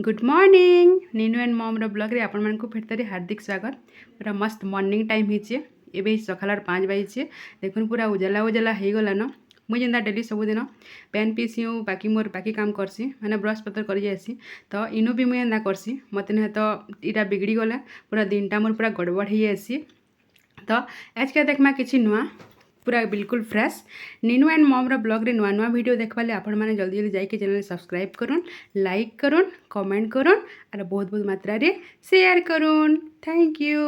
Good morning Neenu and mom blog रे आपण मानकु फेरतारी हार्दिक स्वागत। पूरा मस्त मॉर्निंग टाइम होइछे। एबे सकाळ 5 बजे देखुन पूरा उजाला उजाला हो गला न। मुझे जेनता डेली सबुदिन पेन पीसी बाकी मोर बाकी काम करसी माने ब्रश पत्र कर जासी तो इनु भी मुझे एंता करसी मत नहीं तो इटा बिगड़ी गला पूरा दिनटा मोर पूरा गड़बड़ हो जासी। तो आज के देखमा किछि नुआ पूरा बिल्कुल fresh Neenu and mom blog रे नुआ नुआ वीडियो देखवाले आपण माने जल्दी जल्दी जाके चैनल सब्सक्राइब करूँ, लाइक करूँ, कमेंट करूँ और बहुत बहुत मात्रा रे शेयर करूँ। Thank you.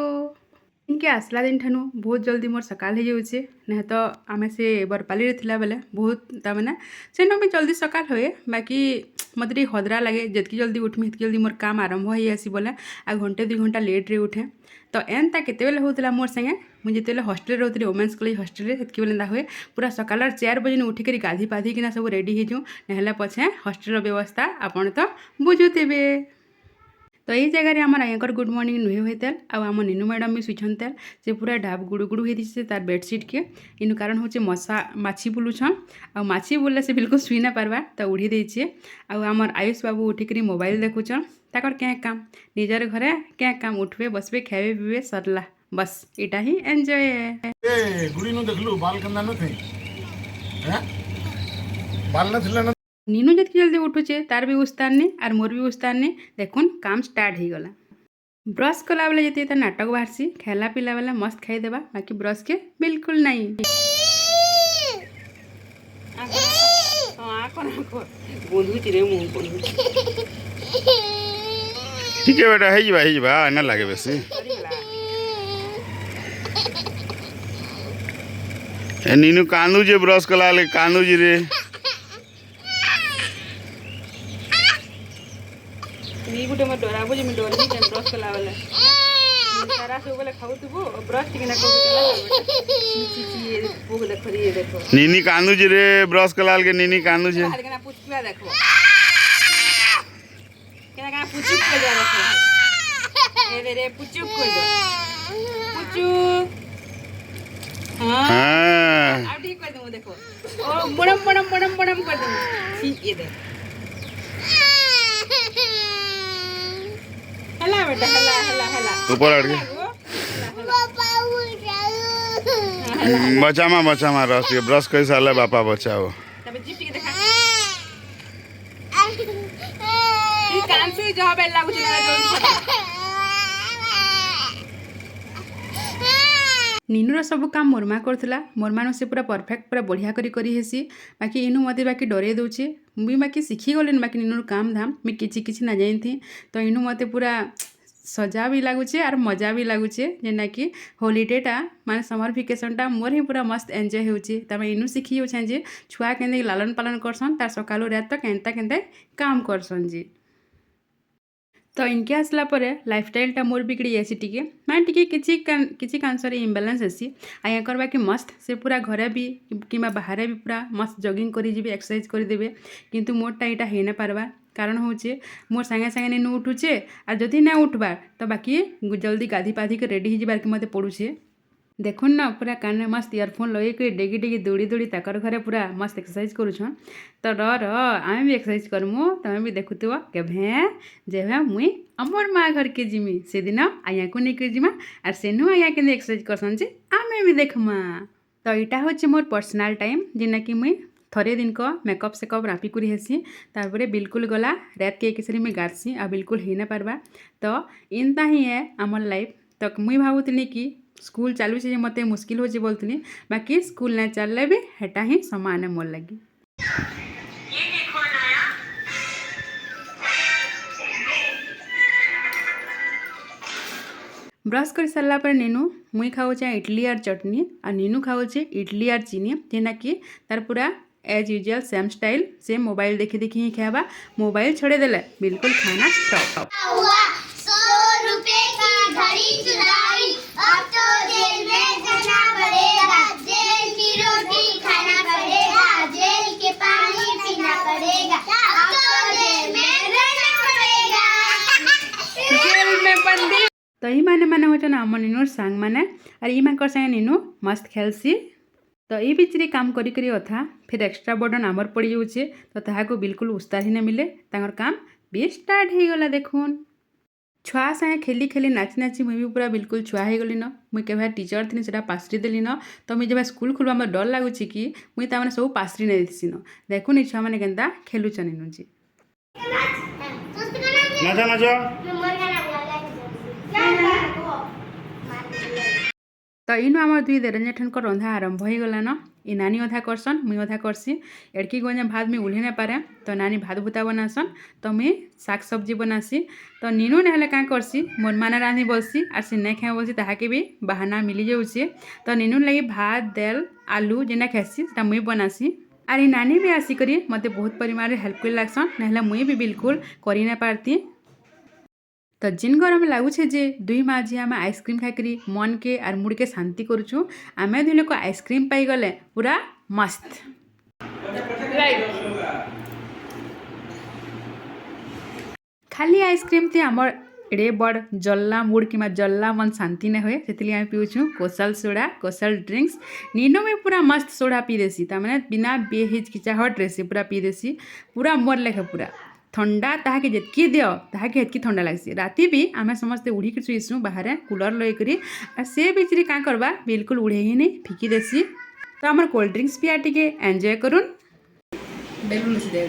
इनके आसला दिन ठानु बहुत जल्दी मोर सकाल हो जाऊे नहीं तो आम से बरपाली थिला बेले बहुत तमाने से भी जल्दी सकाल हुए बाकी मत हदरा लगे जितकी जल्दी उठमी हेतकी जल्दी मोर काम आरंभ हो आसी बोले आ घंटे 2 घंटा लेट रे उठे। तो एनता केतेबेले होतला मोर संगे मुझे जेतेबेले हॉस्टल रोतली वोमेन्स कॉलेज हॉस्टल हेतकी बेले हुए पूरा सकाल 4 बजे उठिक गाधी पाधी किना सब रेडी हो ना पछे हॉस्टल व्यवस्था आपन तो बुझुथिबे। तो यही जगह आम आयकर गुड मॉर्निंग नुहे होते आम नीनू मैडम भी शुईछन तेल से पूरा ढाब गुड़ु गुड़ु होती तार बेडसीट के इन कारण हूँ मशा माछी बुलूछन आ माछी बुलले से बिल्कुल शुई ना पार्बा तो उड़ी देछे। आमर आयुष बाबू उठिक मोबाइल देखुचन ताकर क्या काम निजर घरे क्या काम उठबे बसबे खाए पीबे सरला बस इटा ही एंजॉय है। गुड़ी नु देखलु बाल कंदा न थे हैं बाल न थिला न नीनू जितकी जल्दी उठुचे तार भी उस्तार नहीं और मोर भी उस्तार नहीं देखुन काम स्टार्ट हो गला। ब्रश कला बेले जी नाटक बाहरसी खेला पिला बेला मस्त खाईदेवा बाकी ब्रश के बिल्कुल नहीं। ठीक है बेटा है जी ना लागे बेसी नीनू कानू जे ब्रश कला ले कानू जी रे नी गुटे म डराबो जे म डरनी के ब्रश कला वाला सारा सब वाला खाऊ तू ब्रश टिकना को ची भूख देखो ये देखो नीनी कानू जी रे ब्रश कला के नीनी कानू जी केना पुचकिया देखो केना पुचुक के जा देखो ए रे पुचुक को दो पुचुक हां अब ठीक कर दूं देखो ओ बड़म बड़म बड़म बड़म कर दूं ठीक ये देख हला बेटा हला हला हला ऊपर हट के बचा मा रस ये ब्रश कैसे हला बापा बचाओ तब जीप के देखा ई कान से जो बेल लागु छला जल्दी नीनूर सब काम मोरमा करथला मोरमान से पूरा परफेक्ट पूरा बढ़िया करी हेसी बाकी इनू मते बाकी डरे दउछे मुई बाकी सीखी गलेन बाकी नीनूर काम धाम मैं किछि ना जानी थी तो इनू मते पूरा सजा भी लगुचे और मजा भी लगुचे जेना कि हॉलीडेटा माने समर वेकेशनटा मोर ही पूरा मस्त एंजॉय होउचे तमे इनू सीखी होछन जे छुआ केंदे लालन पालन करसन तार सकालो रात तक केंता काम करसन जी। तो इनके आसला परे लाइफस्टाइलटा मोर बिगड़ी जासी टिके माने टिके किछि कांसरे इम्बैलेंस आसी आया करबा कि मस्त से पूरा घरे भी किमा बाहर भी पूरा मस्त जॉगिंग करी जीबे एक्सरसाइज करी देबे किंतु मोरटा एटा हेना पारबा कारण होचे मोर संगे संगे नीनू उठुचे और जदि ना उठबार तो बाकी जल्दी गाधी पाधी के रेडी होबार के मते पड़ुचे देखुन ना पूरा कान मस्त इयरफोन लगे के डेगी डेगी दौड़ी दौड़ी ताकर घरे पूरा मस्त एक्सरसाइज करुछन। तो आमे भी एक्सरसाइज करमु तमे भी देखुथिबो के भे जेभे मुई अमर माँ घर के जिमी से दिन आया को नहीं जिमा और सेनु आया के एक्सरसाइज करसन जे आमे भी देखमा। तो इटा होचे मोर पर्सनल टाइम जेना कि मुई थरे दिन को मेकअप सेकअप रापी करी हेसी तारपरे बिल्कुल गला रात के किसी में गारसी आ बिल्कुल ही ना पारबा। तो इनता ही है आमर लाइफ। तो मुई भावुतनी कि स्कूल चालू से मते मुश्किल हो बोलती बाकी स्कूल ना चलले भी हेटा ही समान है मोर लगी। ब्रश कर सारा पर नीनू मुई खाऊचे इडली और चटनी और नीनू खाऊचे इडली और चीनी जेना कि तार पूरा एज यूजुअल सेम स्टाइल से मोबाइल देखी देखी ही खावा मोबाइल छोड़े देले बिल्कुल खाना स्टॉप। तो ही माने होचन आम नीनूर सांग माने और ई माकर संगे नीनू मस्त खेलसी। तो ये बीच काम करी करी अथा फिर एक्स्ट्रा बर्डन आमर पड़ जाऊे तो ताहाको बिल्कुल उस्तार ही नहीं मिले तांकर काम भी स्टार्ट हो गला देखुन छुआ सागे खेली खेली नाची नाची मुई भी पूरा बिल्कुल छुआ हो गली न मुई के टीचर थी से पासरी देली न तो मुझे जब स्कूल खुलवा मोर डर लगुच कि मुई ताने सब पासरी नहीं देसी न देखुन छुआ मैंने केन्ता खेलुचन इनुजी नाचा नाचा तो इनु आम दुई देरंजा को रंधा आरंभ हो गला न ई नानी अधा करसन मुई अधा करसी एड़की गंजा भात मुई उल्हे ना पारे तो नानी भात भुता बनासन तो मुई शाक सब्जी बनासी तो नीनू ना क्या करसी मोर माने रांधी बसी आर से नहीं खाए बसी ताके भी बहाना मिली जाऊे तो नीनू लगी भात दाल आलू जेना खासी मुई बनासी आर ई नानी भी आसिक मत बहुत परिमाण हेल्प कर लागसन ना मुई भी बिल्कुल करी ना पारती तो जिन गरम लगुचे जे दुई माँ झी आम आइसक्रीम खाई मन के आर मुड़ के शांति करुचु आम दुई लोग आइसक्रीम पाई गले पूरा मस्त खाली आइसक्रीम थी आमर एड़े बड़ जल्ला मुड कि जल्ला मन शांति नहीं हुए से आम पीऊँ कोसल सोडा कोसल ड्रिंक्स नीनो में पूरा मस्त सोडा पी देसी तमें बिना बेहिचकिचाहट रही पूरा पी देसी पूरा मोर लेखे पूरा ठंडा ताके जितकी दियो ताके हेतकी ठंडा लगसी राति भी आम समस्ते उड़ी कर शुईसु बाहर कूलर लैकरी और से बीच क्या करवा बिल्कुल उड़े ही नहीं फिकी देसी तो आम कोल्ड ड्रिंक्स पिया टिके एंजॉय करूँ बेलून दे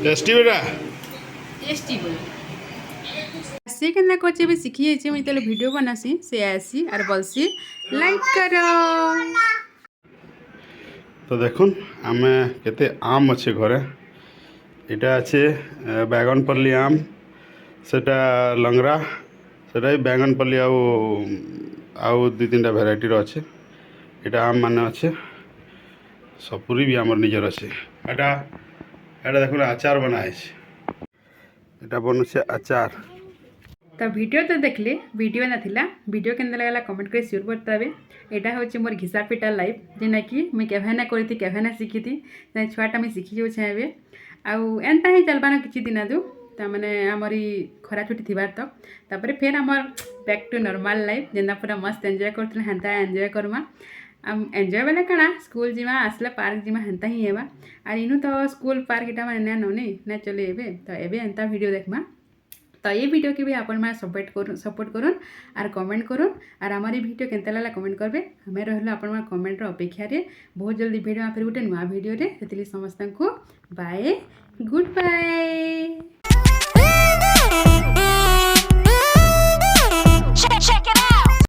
टेस्टी बेटा टेस्टी से केना करछे भी सीखी जाइए मुई तले वीडियो बनासी से आसी और बोलसी लाइक करो तो देखुन आमे केते आम अच्छे घरे इटा अच्छे बैगनपल्ली आम सेटा लंगरा सेटा भी बैगनपल्ली आउ दुई तीन भेराइटी अच्छे इटा आम माने अच्छे सपुरी भी आमर निजर अच्छे एटा देखो आचार बनाए एटा बनुचे आचार तो वीडियो तो देखले वीडियो ना थिला वीडियो केंद्र लगला कमेंट कर श्योर बतावे एटा होचे मोर घिसा पिटा लाइफ जेना कि मुई केभे ना करती केभे ना शिखी थी छुआटा मुई शिखी जाऊँ एबे आउ एंता ही चलबान किछि दिन दु तामाने आमरी खरा छुट्टी थिबार तापर फिर आमर बैक टू नॉर्मल लाइफ जेना पूरा मस्त एंजॉय करथुन हेंता एंजॉय करमा एंजॉय बेले काଣା स्कूल जीमा आसला पार्क जीमा हेंता ही हेबा आर इनु तो स्कूल पार्क इटा माने नोनी ना चले एबे तो एबे एंता वीडियो देखमा तो ये वीडियो के भी आपण मैं सपोर्ट करूँ और कमेंट करूँ और हमारी वीडियो केनता लागला कमेंट करबे हमें रहलो आपण मैं कमेंट अपेक्षा रे बहुत जल्दी वीडियो फिर गोटे नुआ वीडियो रे सेतिली समस्त को बाय गुड बाय।